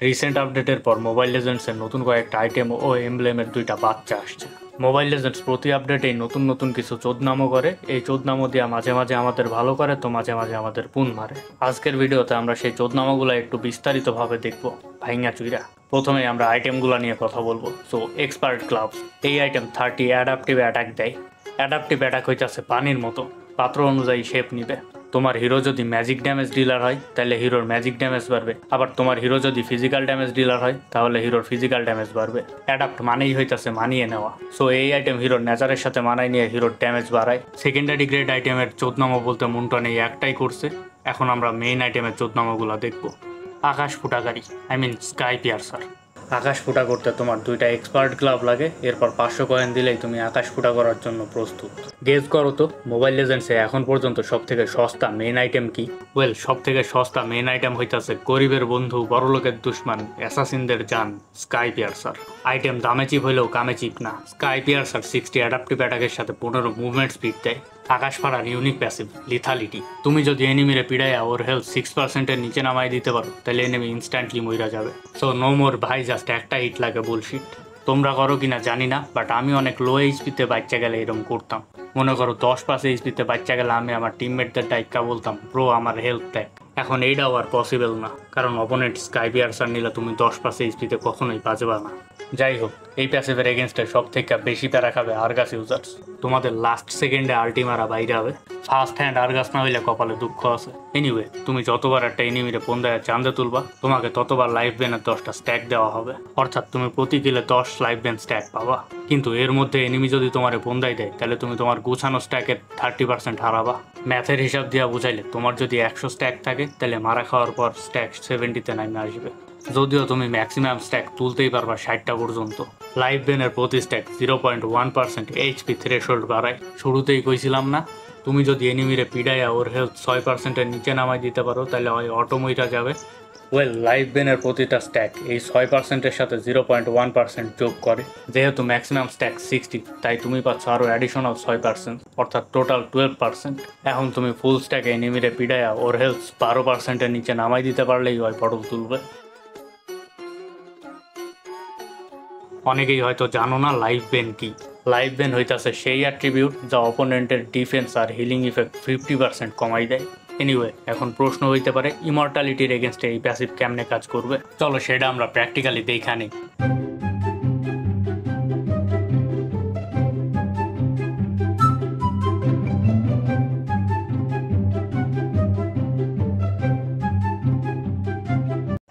Recent আপডেটের পর mobile লেজেন্ডসের নতুন কয়েকটা আইটেম ও এমব্লেমের দুইটা বাচ্চা আসছে। মোবাইল লেজেন্ডস প্রতি আপডেটেই নতুন নতুন কিছু চোদনামো করে, এই চোদনামো দিয়া মাঝে মাঝে আমাদের ভালো করে তো মাঝে মাঝে আমাদের পুন মারে। আজকের ভিডিওতে আমরা সেই চোদনামোগুলো একটু বিস্তারিতভাবে দেখবো ভাইঙ্গা চুইরা। প্রথমে আমরা আইটেমগুলো নিয়ে কথা বলবো। সো এক্সপার্ট গ্লাভস, এই আইটেম 30 অ্যাডাপটিভ অ্যাটাক দেয়। অ্যাডাপটিভ অ্যাটাক হইতেছে পানির মতো, পাত্র অনুযায়ী শেপ নিবে। তোমার হিরো যদি ম্যাজিক ড্যামেজ ডিলার হয় তাহলে হিরোর ম্যাজিক ড্যামেজ বাড়বে, আবার তোমার হিরো যদি ফিজিক্যাল ড্যামেজ ডিলার হয় তাহলে হিরোর ফিজিক্যাল ড্যামেজ বাড়বে। অ্যাডাপ্ট মানেই হইতাছে মানিয়ে নেওয়া। সো এই আইটেম হিরোর নেচারের সাথে মানায় নিয়ে হিরোর ড্যামেজ বাড়ায়। সেকেন্ডারি গ্রেড আইটেমের চোদনামো বলতে মনটা নেই একটাই করছে। এখন আমরা মেইন আইটেমের চোদনামোগুলো দেখবো। আকাশ ফুটাকারী, আই মিন স্কাই পিয়ার্সার। আকাশ ফুটা করতে তোমার দুইটা এক্সপার্ট গ্লাভ লাগে, এরপর 500 কয়েন দিলেই তুমি আকাশ ফুটা করার জন্য প্রস্তুত। গেস করো তো মোবাইল লেজেন্ডসে এখন পর্যন্ত সব থেকে সস্তা মেইন আইটেম কি? ওয়েল, সব থেকে সস্তা মেইন আইটেম হইতাছে গরিবের বন্ধু বড়লোকের দুশ্মন অ্যাসাসিনদের জান স্কাই পিয়ার্সার। আইটেম দামে চিপ হইলেও কামে চিপ না। স্কাই পিয়ার্সার 60 অ্যাডাপটিভ অ্যাটাকের সাথে 15 মুভমেন্ট স্পিড দেয়। আকাশ ফাড়ার ইউনিক প্যাসিভ লিথালিটি। তুমি যদি এনিমিরে পিড়াইয়া ওর হেলথ 6%-এর নিচে নামাই দিতে পারো তাহলে এনিমি ইনস্ট্যান্টলি মইরা যাবে। সো নো মোর ভাই, জাস্ট একটা হিট লাগে বুলশিট। তোমরা করো কিনা জানি না, বাট আমি অনেক লো এইচপিতে বাচ্চা গেলে এরকম করতাম। মনে করো 10 এইচপিতে বাচ্চা গেলে আমি আমার টিমমেটদের ডাইকা বলতাম, ব্রো আমার হেলথ দেখ। এখন এইটাও আর পসিবল না, কারণ অপোনেন্ট স্কাই পিয়ার্সার নিলে তুমি 10 এইচপিতে কখনোই বাঁচবা না। যাই হোক, এই প্যাসিভের এগেনস্টে সব থেকে বেশি প্যারা খাবে আর্গাস ইউজার্স। তোমাদের লাস্ট সেকেন্ডে আল্টি মারা বাইরে হবে। ফার্স্ট হ্যান্ড আর্গাস না হইলে কপালে দুঃখ আছে। এনিওয়ে, তুমি যতবার একটা এনিমিরে পন্দায় চান্দে তুলবা তোমাকে ততবার লাইফ বেনের 10টা স্ট্যাক দেওয়া হবে, অর্থাৎ তুমি প্রতি কিলে 10 লাইফ বেন স্ট্যাক পাবা। কিন্তু এর মধ্যে এনিমি যদি তোমার পন্দায় দেয় তাহলে তুমি তোমার গুছানো স্ট্যাকের 30% হারাবা। ম্যাথের হিসাব দিয়া বুঝাইলে তোমার যদি 100 স্ট্যাক থাকে তাহলে মারা খাওয়ার পর স্ট্যাক 70-তে নামে আসবে। যদিও তুমি ম্যাক্সিমাম স্ট্যাক তুলতেই পারবা 60টা পর্যন্ত। লাইফ বেনের প্রতি স্ট্যাক 0.1% এইচপি থ্রেশহোল্ড বাড়ায়। শুরুতেই কইছিলাম না, তুমি যদি এনিমিরে পিডাইয়া ওর হেলথ 6%-এর নিচে নামাই দিতে পারো তাহলে ওই অটোমইটা যাবে। ওয়েল, লাইফ বেনের প্রতিটা স্ট্যাক এই 6%-এর সাথে 0.1% যোগ করে। যেহেতু ম্যাক্সিমাম স্ট্যাক 60, তাই তুমি পাচ্ছ আরও অ্যাডিশনাল 6%, অর্থাৎ টোটাল 12%। এখন তুমি ফুল স্ট্যাকে এনিমিরে পিডাইয়া ওর হেলথ 12%-এর নিচে নামাই দিতে পারলেই ওই পটল তুলবে। অনেকেই হয়তো জানো না লাইফ বেন কি। লাইফ বেন হইতাছে সেই অ্যাট্রিবিউট যা অপোনেন্টের ডিফেন্স আর হিলিং ইফেক্ট 50% কমাই দেয়। এনিওয়ে, এখন প্রশ্ন হইতে পারে ইমর্টালিটির এগেনস্টে এই প্যাসিভ কেমনে কাজ করবে। চলো সেটা আমরা প্র্যাকটিক্যালি দেখা নিই।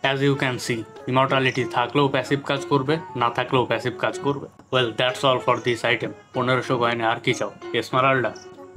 As you can see, immortality থাকলেও প্যাসিভ কাজ করবে, না থাকলেও প্যাসিভ কাজ করবে। Well, that's all for this item. 1500 কয়েনে আর কি চাও? Esmeralda.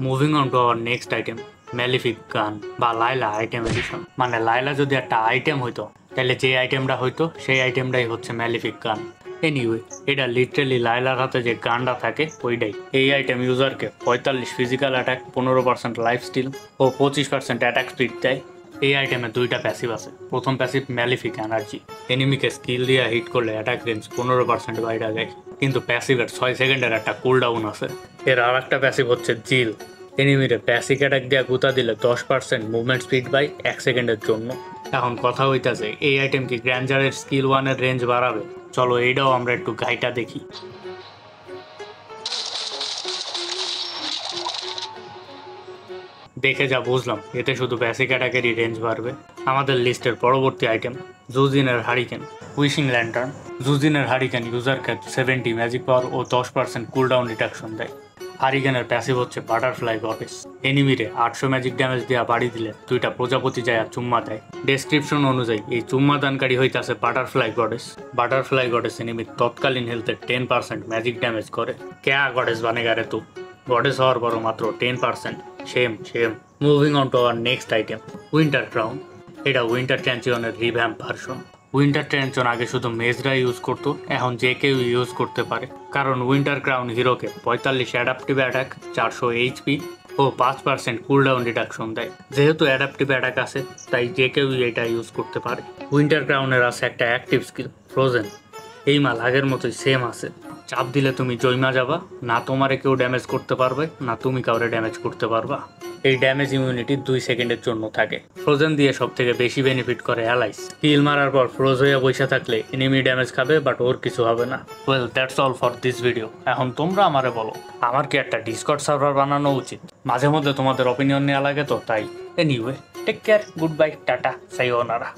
Moving on to our next item, malefic gun বা লাইলা আইটেম এডিশন। মানে লাইলা যদি একটা আইটেম হইতো তাহলে যে আইটেমটা হইতো সেই আইটেমটাই হচ্ছে ম্যালিফিক গান। এনিওয়ে, এটা লিটারেলি লাইলার হাতে যে গানটা থাকে ওইটাই। এই আইটেম ইউজারকে 45 ফিজিক্যাল অ্যাটাক, 15% লাইফ স্টিল ও 25% অ্যাটাক স্পিড দেয়। এই আইটেমে দুইটা প্যাসিভ আছে। প্রথম প্যাসিভ ম্যালিফিক এনার্জি, এনিমিকে স্কিল দিয়ে হিট করলে অ্যাটাক রেঞ্জ 15% বাইরে যায়, কিন্তু প্যাসিভের 6 সেকেন্ডের একটা কুলডাউন আছে। এর আর একটা প্যাসিভ হচ্ছে জিল, এনিমিরে প্যাসিক অ্যাটাক দিয়ে গুতা দিলে 10% মুভমেন্ট স্পিড বাই 1 সেকেন্ডের জন্য। এখন কথা হইতাছে এই আইটেম কি গ্র্যান্ডারের স্কিল 1-এর রেঞ্জ বাড়াবে? চলো এইটাও আমরা একটু গাইটা দেখি। দেখে যা বুঝলাম এতে শুধু বেসিক অ্যাটাকেরই রেঞ্জ বাড়বে। আমাদের লিস্টের পরবর্তী আইটেম জুজিনের হারিকেন, উইশিং ল্যান্টার্ন। জুজিনের হারিকেন ইউজারকে 70 ম্যাজিক পাওয়ার ও 10% কুলডাউন রিডাকশন দেয়। হারিকেনের প্যাসিভ হচ্ছে বাটারফ্লাই গডেস, এনিমিরে 800 ম্যাজিক ড্যামেজ দেওয়া বাড়ি দিলে দুইটা প্রজাপতি যায় চুম্মা দেয়। ডেসক্রিপশন অনুযায়ী এই চুম্মা দানকারী হইতাছে বাটারফ্লাই গডেস। বাটারফ্লাই গডেস এনিমির তৎকালীন হেলথের 10% ম্যাজিক ড্যামেজ করে। ক্যা গডেস বানেগা রে তু, গডেস হওয়ার পরও মাত্র 10%। Same. Moving on to our next item, winter crown. এটা উইন্টার চ্যাম্পিয়নের রিভ্যাম্প ভার্সন। উইন্টার চ্যাম্পিয়ন আগে শুধু মেজরা ইউজ করতো, এখন যে কেউ ইউজ করতে পারে, কারণ উইন্টার ক্রাউন হিরোকে 45 অ্যাডাপটিভ অ্যাটাক, 400 এইচপি ও 5% কুলডাউন রিডাকশন দেয়। যেহেতু অ্যাডাপটিভ অ্যাটাক আছে তাই যে কেউ এটা ইউজ করতে পারে। উইন্টার ক্রাউনের আছে একটা অ্যাক্টিভ স্কিল ফ্রোজেন। এই মাল আগের মতোই সেম আছে। চাপ দিলে তুমি জৈমা যাবা, না তোমারে কেউ ড্যামেজ করতে পারবে না তুমি কাউরে ড্যামেজ করতে পারবা। এই ড্যামেজ ইমিউনিটি 2 সেকেন্ডের জন্য থাকে। ফ্রোজেন দিয়ে সব থেকে বেশি বেনিফিট করে অ্যালাইস। হিল মারার পর ফ্রোজ হয়ে বসে থাকলে এনিমি ড্যামেজ খাবে, বাট ওর কিছু হবে না। Well, that's all for this video. এখন তোমরা আমারে বলো, আমার কি একটা ডিসকর্ড সার্ভার বানানো উচিত? মাঝে মধ্যে তোমাদের অপিনিয়ন নেওয়া লাগে তো তাই। Anyway, take care, good bye, tata, সায়োনারা।